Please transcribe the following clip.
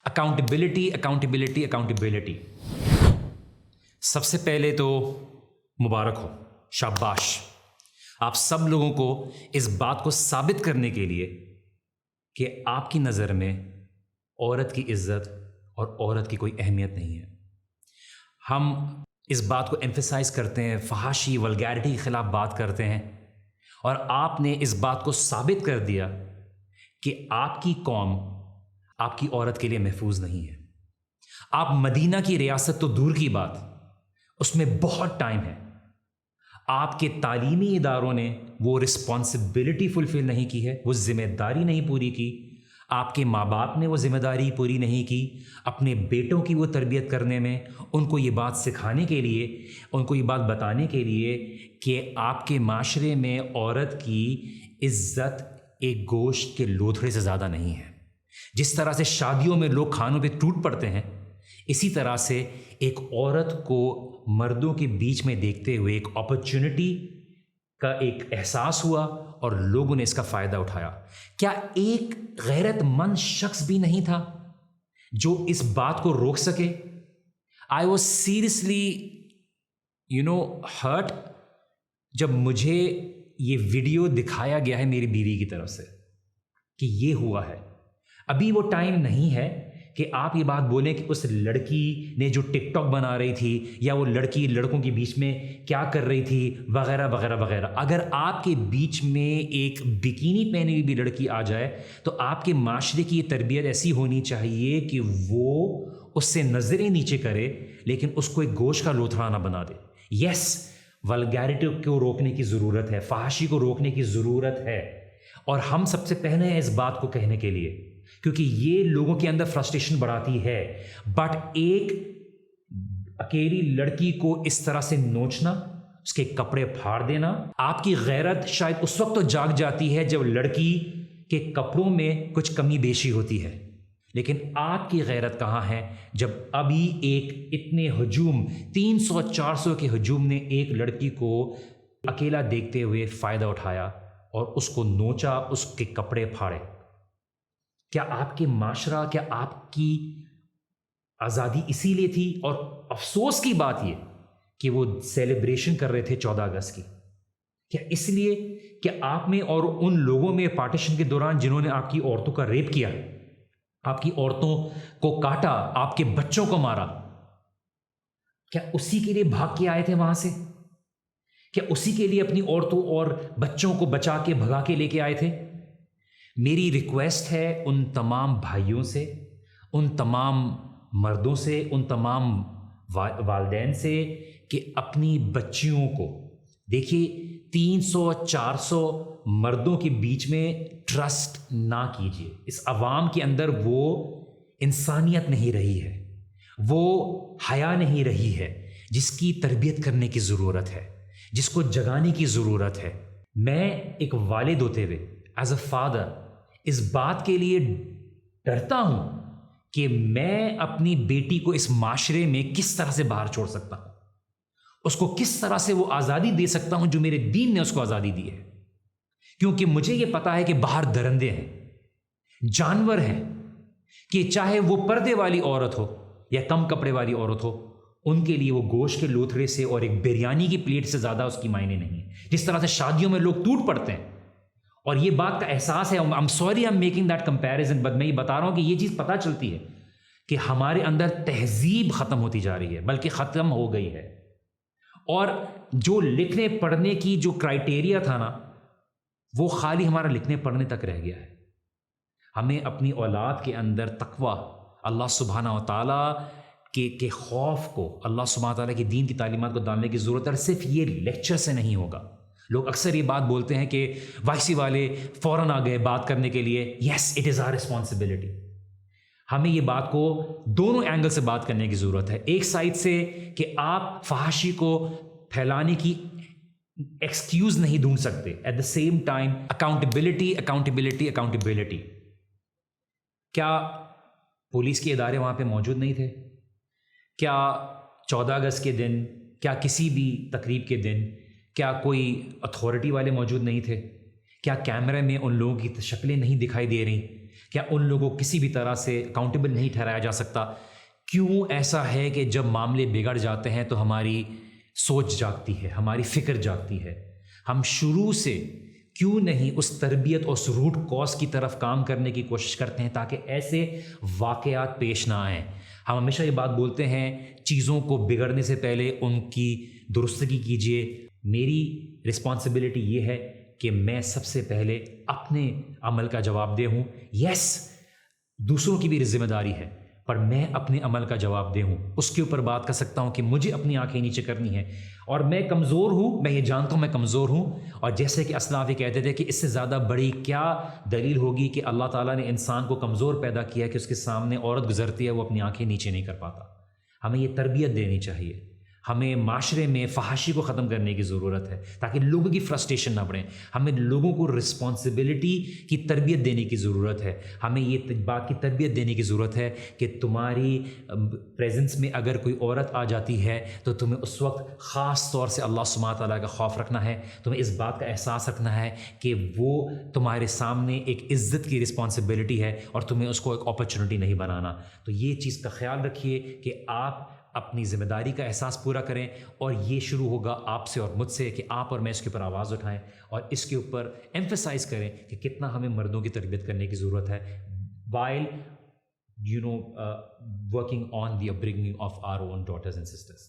Accountability accountability accountability. سب سے پہلے تو مبارک ہو، شاباش. آپ سب لوگوں کو اس بات کو ثابت کرنے کے لیے کہ آپ کی نظر میں عورت کی عزت اور عورت کی کوئی اہمیت نہیں ہے. ہم اس بات کو ایمفیسائز کرتے ہیں، فحاشی ولگیرٹی کے خلاف بات کرتے ہیں، اور آپ نے اس بات کو ثابت کر دیا کہ آپ کی قوم آپ کی عورت کے لیے محفوظ نہیں ہے. آپ مدینہ کی ریاست تو دور کی بات، اس میں بہت ٹائم ہے. آپ کے تعلیمی اداروں نے وہ رسپانسبلٹی فلفل نہیں کی ہے، وہ ذمہ داری نہیں پوری کی. آپ کے ماں باپ نے وہ ذمہ داری پوری نہیں کی اپنے بیٹوں کی وہ تربیت کرنے میں، ان کو یہ بات سکھانے کے لیے، ان کو یہ بات بتانے کے لیے کہ آپ کے معاشرے میں عورت کی عزت ایک گوشت کے لوتھڑے سے زیادہ نہیں ہے. جس طرح سے شادیوں میں لوگ کھانوں پہ ٹوٹ پڑتے ہیں، اسی طرح سے ایک عورت کو مردوں کے بیچ میں دیکھتے ہوئے ایک اپرچونٹی کا ایک احساس ہوا اور لوگوں نے اس کا فائدہ اٹھایا. کیا ایک غیرت مند شخص بھی نہیں تھا جو اس بات کو روک سکے؟ آئی واز سیریسلی ہرٹ جب مجھے یہ ویڈیو دکھایا گیا ہے میری بیوی کی طرف سے کہ یہ ہوا ہے. ابھی وہ ٹائم نہیں ہے کہ آپ یہ بات بولیں کہ اس لڑکی نے جو ٹک ٹاک بنا رہی تھی یا وہ لڑکی لڑکوں کے بیچ میں کیا کر رہی تھی وغیرہ وغیرہ وغیرہ. اگر آپ کے بیچ میں ایک بکینی پہنی ہوئی بھی لڑکی آ جائے تو آپ کے معاشرے کی یہ تربیت ایسی ہونی چاہیے کہ وہ اس سے نظریں نیچے کرے لیکن اس کو ایک گوشت کا لوتھڑا نہ بنا دے. یس، ولگیرٹی کو روکنے کی ضرورت ہے، فحاشی کو روکنے کی ضرورت ہے، اور ہم سب سے پہلے ہیں اس بات کو کہنے کے لیے کیونکہ یہ لوگوں کے اندر فرسٹریشن بڑھاتی ہے. بٹ ایک اکیلی لڑکی کو اس طرح سے نوچنا، اس کے کپڑے پھاڑ دینا، آپ کی غیرت شاید اس وقت تو جاگ جاتی ہے جب لڑکی کے کپڑوں میں کچھ کمی بیشی ہوتی ہے، لیکن آپ کی غیرت کہاں ہے جب ابھی ایک اتنے ہجوم 300-400 کے ہجوم نے ایک لڑکی کو اکیلا دیکھتے ہوئے فائدہ اٹھایا اور اس کو نوچا، اس کے کپڑے پھاڑے. کیا آپ کے معاشرہ، کیا آپ کی آزادی اسی لیے تھی؟ اور افسوس کی بات یہ کہ وہ سیلیبریشن کر رہے تھے 14 اگست کی، کیا اس لیے کہ آپ میں اور ان لوگوں میں پارٹیشن کے دوران جنہوں نے آپ کی عورتوں کا ریپ کیا، آپ کی عورتوں کو کاٹا، آپ کے بچوں کو مارا، کیا اسی کے لیے بھاگ کے آئے تھے وہاں سے؟ کیا اسی کے لیے اپنی عورتوں اور بچوں کو بچا کے بھگا کے لے کے آئے تھے؟ میری ریکویسٹ ہے ان تمام بھائیوں سے، ان تمام مردوں سے، ان تمام والدین سے کہ اپنی بچیوں کو دیکھیے 300-400 مردوں کے بیچ میں ٹرسٹ نہ کیجیے. اس عوام کے اندر وہ انسانیت نہیں رہی ہے، وہ حیا نہیں رہی ہے جس کی تربیت کرنے کی ضرورت ہے، جس کو جگانے کی ضرورت ہے. میں ایک والد ہوتے ہوئے ایز اے فادر اس بات کے لیے ڈرتا ہوں کہ میں اپنی بیٹی کو اس معاشرے میں کس طرح سے باہر چھوڑ سکتا ہوں، اس کو کس طرح سے وہ آزادی دے سکتا ہوں جو میرے دین نے اس کو آزادی دی ہے. کیونکہ مجھے یہ پتا ہے کہ باہر درندے ہیں، جانور ہیں، کہ چاہے وہ پردے والی عورت ہو یا کم کپڑے والی عورت ہو، ان کے لیے وہ گوشت کے لوتھڑے سے اور ایک بریانی کی پلیٹ سے زیادہ اس کی معنی نہیں ہے. جس طرح سے شادیوں میں لوگ ٹوٹ پڑتے ہیں اور یہ بات کا احساس ہے، I'm sorry I'm making that comparison، but میں یہ بتا رہا ہوں کہ یہ چیز پتہ چلتی ہے کہ ہمارے اندر تہذیب ختم ہوتی جا رہی ہے، بلکہ ختم ہو گئی ہے. اور جو لکھنے پڑھنے کی جو کرائٹیریا تھا نا، وہ خالی ہمارا لکھنے پڑھنے تک رہ گیا ہے. ہمیں اپنی اولاد کے اندر تقویٰ، اللہ سبحانہ و تعالیٰ کے خوف کو، اللہ سبحانہ و تعالیٰ کی دین کی تعلیمات کو ڈالنے کی ضرورت ہے. اور صرف یہ لیکچر سے نہیں ہوگا. لوگ اکثر یہ بات بولتے ہیں کہ وائسی والے فوراً آ گئے بات کرنے کے لیے. یس، اٹ از آور رسپانسبلٹی. ہمیں یہ بات کو دونوں اینگل سے بات کرنے کی ضرورت ہے. ایک سائڈ سے کہ آپ فحاشی کو پھیلانے کی ایکسکیوز نہیں ڈھونڈ سکتے، at the same time accountability accountability accountability. کیا پولیس کے ادارے وہاں پہ موجود نہیں تھے؟ کیا 14 اگست کے دن، کیا کسی بھی تقریب کے دن کیا کوئی اتھارٹی والے موجود نہیں تھے؟ کیا کیمرے میں ان لوگوں کی شکلیں نہیں دکھائی دے رہی؟ کیا ان لوگوں کو کسی بھی طرح سے اکاؤنٹیبل نہیں ٹھہرایا جا سکتا؟ کیوں ایسا ہے کہ جب معاملے بگڑ جاتے ہیں تو ہماری سوچ جاگتی ہے، ہماری فکر جاگتی ہے؟ ہم شروع سے کیوں نہیں اس تربیت اور اس روٹ کاز کی طرف کام کرنے کی کوشش کرتے ہیں تاکہ ایسے واقعات پیش نہ آئیں؟ ہم ہمیشہ یہ بات بولتے ہیں چیزوں کو بگڑنے سے پہلے ان کی درستگی کیجیے۔ میری رسپانسبلٹی یہ ہے کہ میں سب سے پہلے اپنے عمل کا جواب دہ ہوں۔ یس، دوسروں کی بھی ذمہ داری ہے، پر میں اپنے عمل کا جواب دہ ہوں، اس کے اوپر بات کر سکتا ہوں کہ مجھے اپنی آنکھیں نیچے کرنی ہے، اور میں کمزور ہوں، میں یہ جانتا ہوں میں کمزور ہوں۔ اور جیسے کہ اسلاف یہ کہتے تھے کہ اس سے زیادہ بڑی کیا دلیل ہوگی کہ اللہ تعالیٰ نے انسان کو کمزور پیدا کیا کہ اس کے سامنے عورت گزرتی ہے وہ اپنی آنکھیں نیچے نہیں کر پاتا۔ ہمیں یہ تربیت دینی چاہیے، ہمیں معاشرے میں فحاشی کو ختم کرنے کی ضرورت ہے تاکہ لوگوں کی فرسٹریشن نہ بڑھیں۔ ہمیں لوگوں کو رسپانسبلٹی کی تربیت دینے کی ضرورت ہے، ہمیں یہ بات کی تربیت دینے کی ضرورت ہے کہ تمہاری پریزنس میں اگر کوئی عورت آ جاتی ہے تو تمہیں اس وقت خاص طور سے اللہ سبحانہ تعالیٰ کا خوف رکھنا ہے، تمہیں اس بات کا احساس رکھنا ہے کہ وہ تمہارے سامنے ایک عزت کی رسپانسبلٹی ہے اور تمہیں اس کو ایک اپرچونٹی نہیں بنانا۔ تو یہ چیز کا خیال رکھیے کہ آپ اپنی ذمہ داری کا احساس پورا کریں، اور یہ شروع ہوگا آپ سے اور مجھ سے کہ آپ اور میں اس کے اوپر آواز اٹھائیں اور اس کے اوپر ایمفسائز کریں کہ کتنا ہمیں مردوں کی تربیت کرنے کی ضرورت ہے while working on the upbringing of our own daughters and sisters.